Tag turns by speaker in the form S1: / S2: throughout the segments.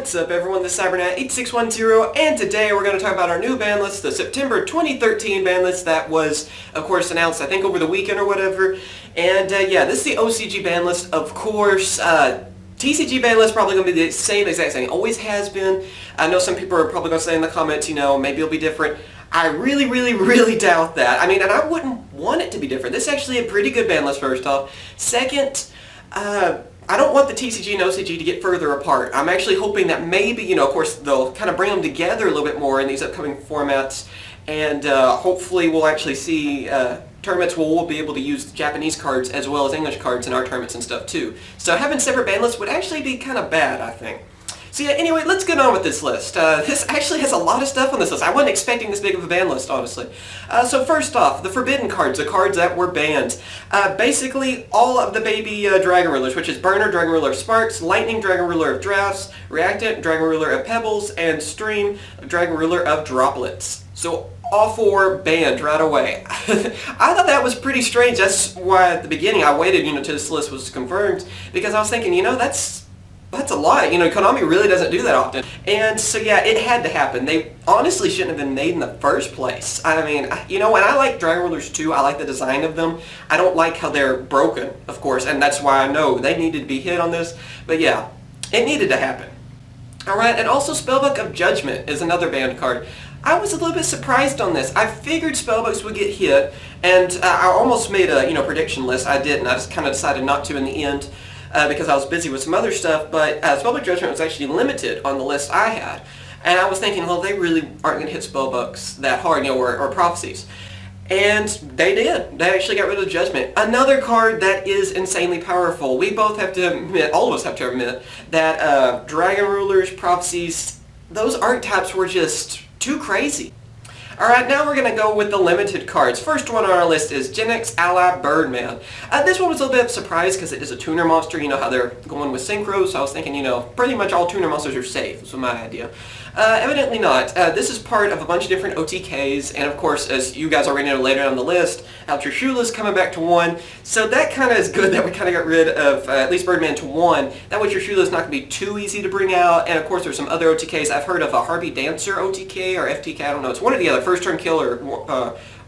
S1: What's up everyone, this is CyberKnight 8610 and today we're going to talk about our new ban list, the September 2013 ban list that was of course announced I think over the weekend or whatever. And yeah, this is the OCG ban list, of course. TCG ban list probably going to be the same exact thing, always has been. I know some people are probably going to say in the comments, you know, maybe it'll be different. I really doubt that. I mean, and I wouldn't want it to be different. This is actually a pretty good ban list, first off. Second, I don't want the TCG and OCG to get further apart. I'm actually hoping that maybe, you know, of course, they'll kind of bring them together a little bit more in these upcoming formats, and hopefully we'll actually see tournaments where we'll be able to use Japanese cards as well as English cards in our tournaments and stuff too. So having separate ban lists would actually be kind of bad, I think. So yeah, anyway, let's get on with this list. This actually has a lot of stuff on this list. I wasn't expecting this big of a ban list, honestly. So first off, the forbidden cards, the cards that were banned. Basically, all of the baby Dragon Rulers, which is Burner, Dragon Ruler of Sparks, Lightning, Dragon Ruler of Drafts, Reactant, Dragon Ruler of Pebbles, and Stream, Dragon Ruler of Droplets. So all four banned right away. I thought that was pretty strange. That's why at the beginning I waited, you know, till this list was confirmed, because I was thinking, you know, that's a lot. You know, Konami really doesn't do that often. And so yeah, it had to happen. They honestly shouldn't have been made in the first place. I mean, you know, and I like Dragon Rulers too. I like the design of them. I don't like how they're broken, of course, and that's why I know they needed to be hit on this. But yeah, it needed to happen. Alright, and also Spellbook of Judgment is another banned card. I was a little bit surprised on this. I figured Spellbooks would get hit, and I almost made a, you know, prediction list. I didn't. I just kind of decided not to in the end. Because I was busy with some other stuff, but Spellbook Judgment was actually limited on the list I had. And I was thinking, well, they really aren't going to hit Spellbooks that hard, you know, or Prophecies. And they did. They actually got rid of Judgment. Another card that is insanely powerful. We both have to admit, all of us have to admit, that Dragon Rulers, Prophecies, those archetypes were just too crazy. Alright, now we're going to go with the limited cards. First one on our list is Gen X Ally Birdman. This one was a little bit of a surprise because it is a tuner monster. You know how they're going with Synchro, so I was thinking, you know, pretty much all tuner monsters are safe. That's my idea. Evidently not. This is part of a bunch of different OTKs, and of course, as you guys already know later on the list, Altrashula is coming back to 1. So that kind of is good that we kind of got rid of at least Birdman to 1. That way Trishula is not going to be too easy to bring out, and of course there's some other OTKs. I've heard of a Harpy Dancer OTK or FTK, I don't know. It's one or the other, first turn kill or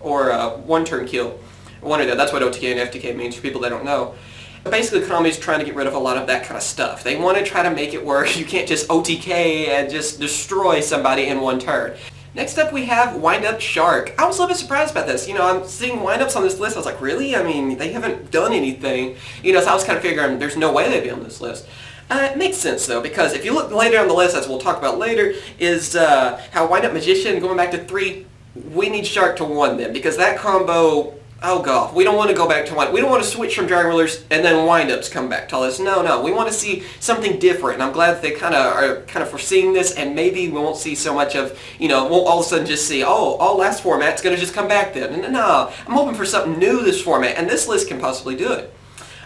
S1: one turn kill. One or the other. That's what OTK and FTK means for people that don't know. Basically, Konami's trying to get rid of a lot of that kind of stuff. They want to try to make it where you can't just OTK and just destroy somebody in one turn. Next up, we have Wind-Up Shark. I was a little bit surprised about this. You know, I'm seeing wind-ups on this list. I was like, really? I mean, they haven't done anything. You know, so I was kind of figuring there's no way they'd be on this list. It makes sense, though, because if you look later on the list, as we'll talk about later, is how Wind-Up Magician, going back to 3, we need Shark to 1 then, because that combo... Oh god, we don't want to go back to wind. We don't want to switch from Dragon Rulers and then wind-ups come back to us. No, we want to see something different. And I'm glad that they are kind of foreseeing this, and maybe we won't see so much of, you know, won't all of a sudden just see, oh, all last format's going to just come back then. No, I'm hoping for something new this format, and this list can possibly do it.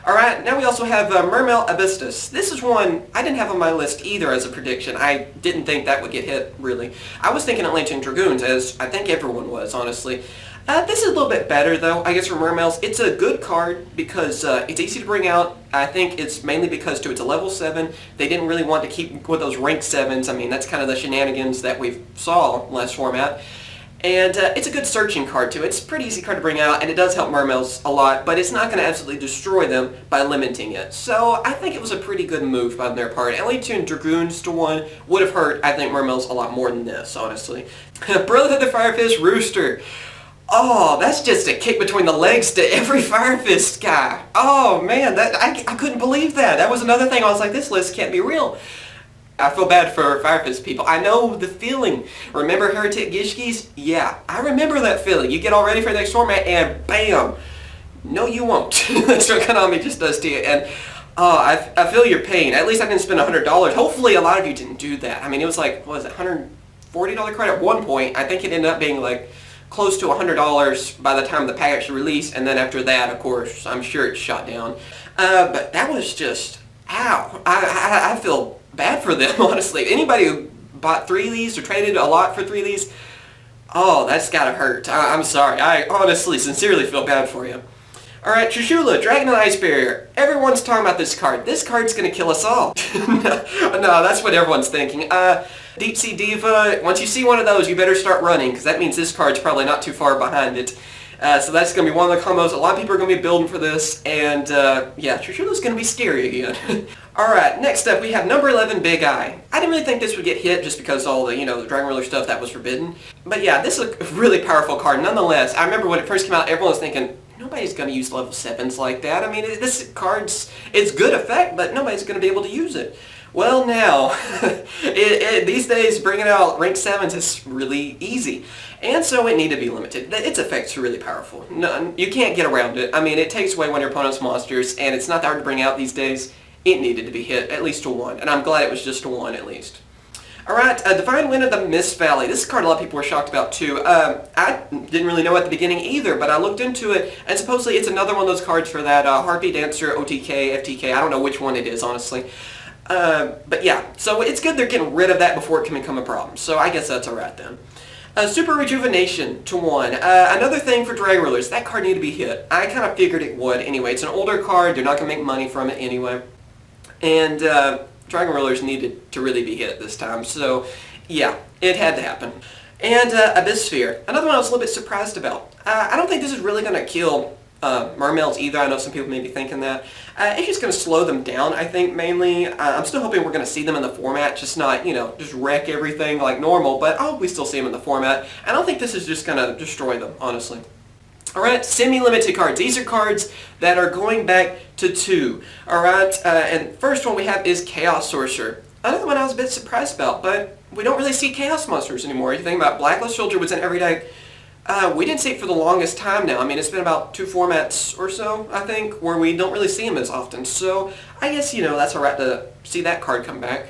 S1: Alright, now we also have Mermail Abystus. This is one I didn't have on my list either as a prediction. I didn't think that would get hit, really. I was thinking Atlantean Dragoons, as I think everyone was, honestly. This is a little bit better, though, I guess, for Mermails. It's a good card because it's easy to bring out. I think it's mainly because, too, it's a level 7. They didn't really want to keep with those rank 7s. I mean, that's kind of the shenanigans that we saw last format. And it's a good searching card, too. It's a pretty easy card to bring out, and it does help Mermails a lot, but it's not going to absolutely destroy them by limiting it. So I think it was a pretty good move by their part. Atlantean Dragoons to 1 would have hurt, I think, Mermails a lot more than this, honestly. Brotherhood of the Firefish Rooster. Oh, that's just a kick between the legs to every Fire Fist guy. Oh man, I couldn't believe that. That was another thing I was like, this list can't be real. I feel bad for Fire Fist people. I know the feeling. Remember Heretic Gishkis? Yeah, I remember that feeling. You get all ready for the next format and bam! No, you won't. That's what Konami just does to you. And I feel your pain. At least I didn't spend $100. Hopefully a lot of you didn't do that. I mean, it was like, what was it, $140 credit at one point. I think it ended up being like close to $100 by the time the pack actually released, and then after that, of course, I'm sure it shot down. But that was just, ow. I feel bad for them, honestly. Anybody who bought 3 of these or traded a lot for 3 of these, oh, that's gotta hurt. I'm sorry. I honestly, sincerely feel bad for you. Alright, Trishula, Dragon and Ice Barrier. Everyone's talking about this card. This card's gonna kill us all. No, that's what everyone's thinking. Deep Sea Diva, once you see one of those, you better start running, because that means this card's probably not too far behind it. So that's going to be one of the combos. A lot of people are going to be building for this, and yeah, Trishula's going to be scary again. Alright, next up we have number 11, Big Eye. I didn't really think this would get hit just because all the, the Dragon Ruler stuff that was forbidden. But yeah, this is a really powerful card nonetheless. I remember when it first came out, everyone was thinking, nobody's going to use level 7s like that. I mean, this card's, it's good effect, but nobody's going to be able to use it. Well, now, these days, bringing out rank 7s is really easy. And so it needed to be limited. Its effects are really powerful. No, you can't get around it. I mean, it takes away one of your opponent's monsters, and it's not that hard to bring out these days. It needed to be hit at least to 1, and I'm glad it was just a 1 at least. Alright, Divine Wind of the Mist Valley. This card a lot of people were shocked about too. I didn't really know at the beginning either, but I looked into it, and supposedly it's another one of those cards for that Harpy Dancer, OTK, FTK. I don't know which one it is, honestly. But yeah, so it's good they're getting rid of that before it can become a problem. So I guess that's alright then. Super Rejuvenation to 1. Another thing for Dragon Rulers, that card needed to be hit. I kind of figured it would anyway. It's an older card, they're not going to make money from it anyway. And Dragon Rulers needed to really be hit this time, so yeah, it had to happen. And Abyss Sphere, another one I was a little bit surprised about. I don't think this is really going to kill Mermails either. I know some people may be thinking that. It's just going to slow them down, I think, mainly. I'm still hoping we're going to see them in the format, just not, just wreck everything like normal, but I hope we still see them in the format. I don't think this is just going to destroy them, honestly. Alright, semi-limited cards. These are cards that are going back to 2. Alright, and first one we have is Chaos Sorcerer. Another one I was a bit surprised about, but we don't really see Chaos Monsters anymore. You think about Blacklist Soldier was in every deck. We didn't see it for the longest time now. I mean, it's been about 2 formats or so, I think, where we don't really see them as often. So, I guess, that's alright to see that card come back.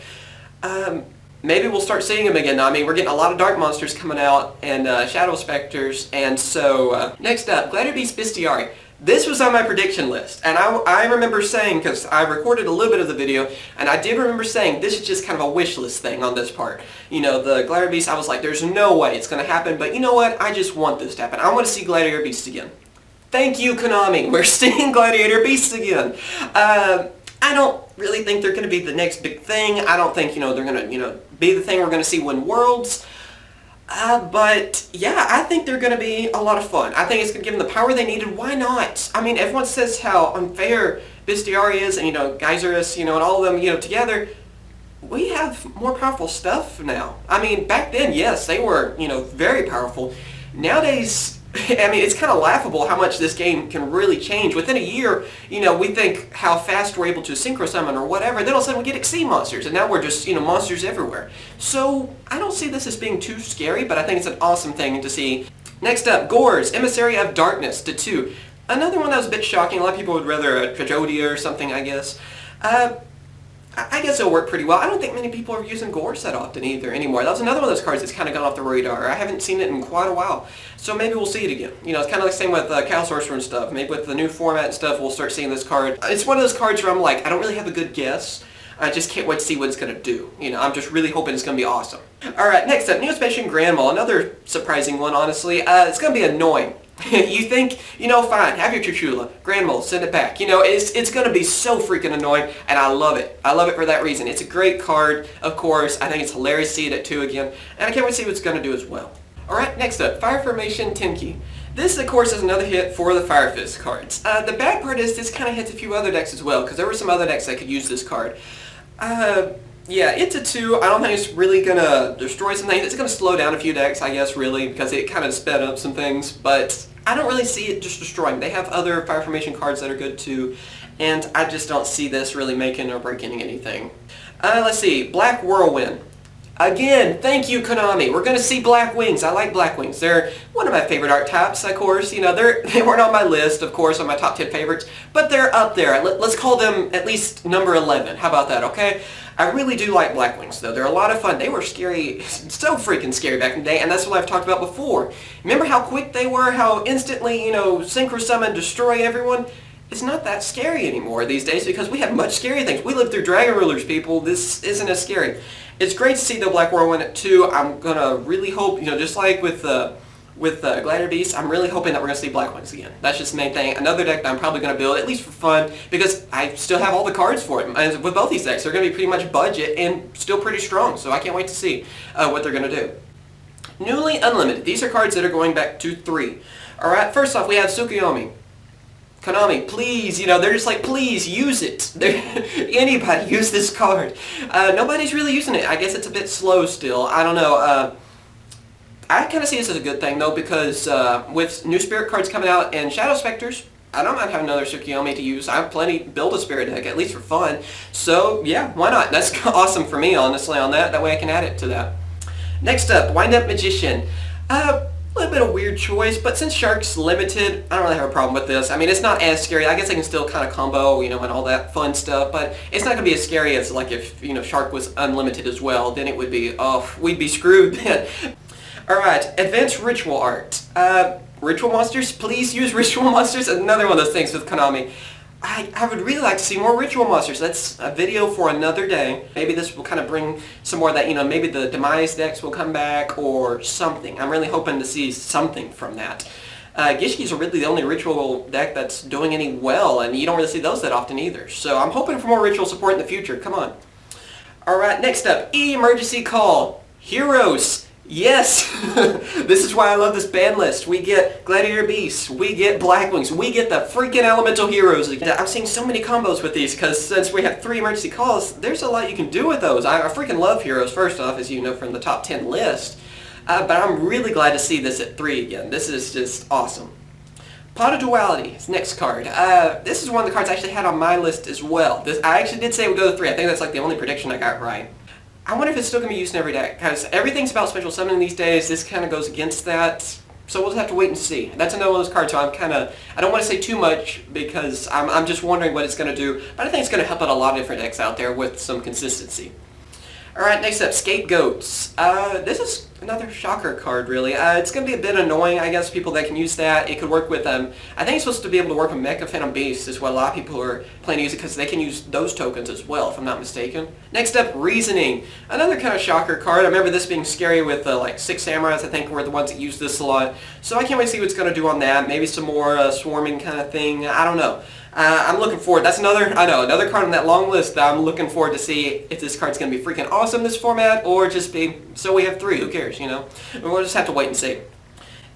S1: Maybe we'll start seeing them again. I mean, we're getting a lot of Dark Monsters coming out, and Shadow Specters, and so, next up, Gladiator Beast Bestiary. This was on my prediction list, and I remember saying, because I recorded a little bit of the video, and I did remember saying this is just kind of a wish list thing on this part. The Gladiator Beast, I was like, there's no way it's going to happen, but you know what? I just want this to happen. I want to see Gladiator Beast again. Thank you, Konami. We're seeing Gladiator Beast again. I don't really think they're going to be the next big thing. I don't think, they're going to, be the thing we're going to see win Worlds. But yeah, I think they're going to be a lot of fun. I think it's going to give them the power they needed. Why not? I mean, everyone says how unfair Bestiary is, and Geyserus, and all of them, together. We have more powerful stuff now. I mean, back then, yes, they were, very powerful. Nowadays, I mean, it's kind of laughable how much this game can really change. Within a year, we think how fast we're able to synchro summon or whatever, then all of a sudden we get Exceed monsters, and now we're just, monsters everywhere. So, I don't see this as being too scary, but I think it's an awesome thing to see. Next up, Gores, Emissary of Darkness to 2. Another one that was a bit shocking. A lot of people would rather a Trajodia or something, I guess. I guess it'll work pretty well. I don't think many people are using Gores that often either anymore. That was another one of those cards that's kind of gone off the radar. I haven't seen it in quite a while. So maybe we'll see it again. It's kind of like the same with Chaos Sorcerer and stuff. Maybe with the new format and stuff, we'll start seeing this card. It's one of those cards where I'm like, I don't really have a good guess. I just can't wait to see what it's going to do. I'm just really hoping it's going to be awesome. Alright, next up, Neospatian Grand Mall. Another surprising one, honestly. It's going to be annoying. You think, fine, have your Trishula, Grand Mole, send it back. It's going to be so freaking annoying, and I love it. I love it for that reason. It's a great card, of course. I think it's hilarious to see it at 2 again, and I can't wait to see what it's going to do as well. Alright, next up, Fire Formation Tenki. This, of course, is another hit for the Fire Fist cards. The bad part is this kind of hits a few other decks as well, because there were some other decks that could use this card. Yeah, it's a 2. I don't think it's really going to destroy some things. It's going to slow down a few decks, I guess, really, because it kind of sped up some things, but I don't really see it just destroying. They have other Fire Formation cards that are good too, and I just don't see this really making or breaking anything. Let's see, Black Whirlwind. Again, thank you, Konami. We're going to see Blackwings. I like Blackwings. They're one of my favorite archetypes, of course. They weren't on my list, of course, on my top 10 favorites, but they're up there. Let's call them at least number 11. How about that, okay? I really do like Blackwings, though. They're a lot of fun. They were scary, so freaking scary back in the day, and that's what I've talked about before. Remember how quick they were, how instantly, synchro summon, destroy everyone? It's not that scary anymore these days because we have much scarier things. We live through Dragon Rulers, people. This isn't as scary. It's great to see the Black Whirlwind at 2. I'm going to really hope, just like with with Gladiator Beast, I'm really hoping that we're going to see Blackwings again. That's just the main thing. Another deck that I'm probably going to build, at least for fun, because I still have all the cards for it. And with both these decks, they're going to be pretty much budget and still pretty strong, so I can't wait to see what they're going to do. Newly Unlimited. These are cards that are going back to 3. Alright, first off, we have Tsukuyomi. Konami, please, they're just like, please use it. Anybody use this card. Nobody's really using it. I guess it's a bit slow still. I don't know. I kind of see this as a good thing, though, because with new Spirit cards coming out and Shadow Specters, I don't mind having another Tsukuyomi to use. I have plenty build a Spirit deck, at least for fun. So, yeah, why not? That's awesome for me, honestly, on that. That way I can add it to that. Next up, Wind Up Magician. A little bit of weird choice, but since Shark's limited, I don't really have a problem with this. I mean, it's not as scary. I guess I can still kind of combo, and all that fun stuff, but it's not going to be as scary as, like, if, Shark was unlimited as well. Then it would be, we'd be screwed then. Alright, Advanced Ritual Art. Ritual Monsters? Please use Ritual Monsters. Another one of those things with Konami. I would really like to see more Ritual Monsters. That's a video for another day. Maybe this will kind of bring some more of that, maybe the Demise decks will come back or something. I'm really hoping to see something from that. Gishiki's are really the only Ritual deck that's doing any well, and you don't really see those that often either. So I'm hoping for more Ritual support in the future. Come on. Alright, next up, Emergency Call. Heroes. Yes! This is why I love this ban list. We get Gladiator Beasts, we get Blackwings, we get the freaking Elemental Heroes. I'm seeing so many combos with these because since we have 3 emergency calls, there's a lot you can do with those. I freaking love Heroes, first off, as you know from the top 10 list. But I'm really glad to see this at 3 again. This is just awesome. Pot of Duality is next card. This is one of the cards I actually had on my list as well. I actually did say it would go to 3. I think that's like the only prediction I got right. I wonder if it's still going to be used in every deck, because everything's about special summoning these days. This kind of goes against that, so we'll just have to wait and see. That's another one of those cards, so I don't want to say too much, because I'm just wondering what it's going to do, but I think it's going to help out a lot of different decks out there with some consistency. Alright, next up, Scapegoats. This is another shocker card, really. It's going to be a bit annoying, I guess, people that can use that. It could work with, I think it's supposed to be able to work with Mecha Phantom Beast is what a lot of people are planning to use it, because they can use those tokens as well, if I'm not mistaken. Next up, Reasoning. Another kind of shocker card. I remember this being scary with, like, 6 Samurais, I think, were the ones that used this a lot. So I can't wait to see what it's going to do on that. Maybe some more swarming kind of thing. I don't know. I'm looking forward. That's another card on that long list that I'm looking forward to see if this card's going to be freaking awesome this format or just be, so we have 3, who cares, We'll just have to wait and see.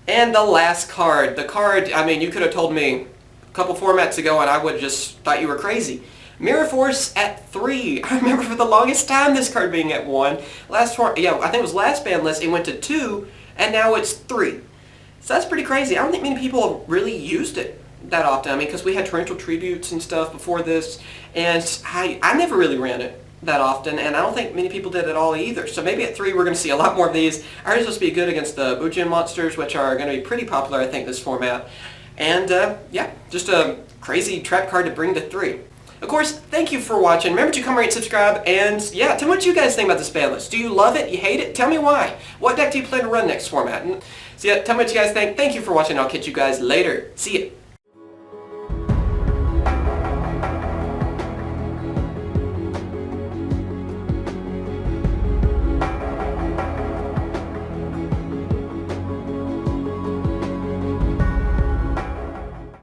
S1: And the last card. The card, you could have told me a couple formats ago and I would have just thought you were crazy. Mirror Force at 3. I remember for the longest time this card being at 1. I think it was last ban list, it went to 2, and now it's 3. So that's pretty crazy. I don't think many people have really used it that often. Because we had torrential tributes and stuff before this, and I never really ran it that often, and I don't think many people did at all either. So maybe at 3 we're going to see a lot more of these. I heard it's supposed to be good against the Bujin monsters, which are going to be pretty popular, I think, this format. And yeah, just a crazy trap card to bring to 3. Of course, thank you for watching. Remember to comment, rate, subscribe, and yeah, tell me what you guys think about this ban list. Do you love it? You hate it? Tell me why. What deck do you plan to run next format? So yeah, tell me what you guys think. Thank you for watching. I'll catch you guys later. See ya.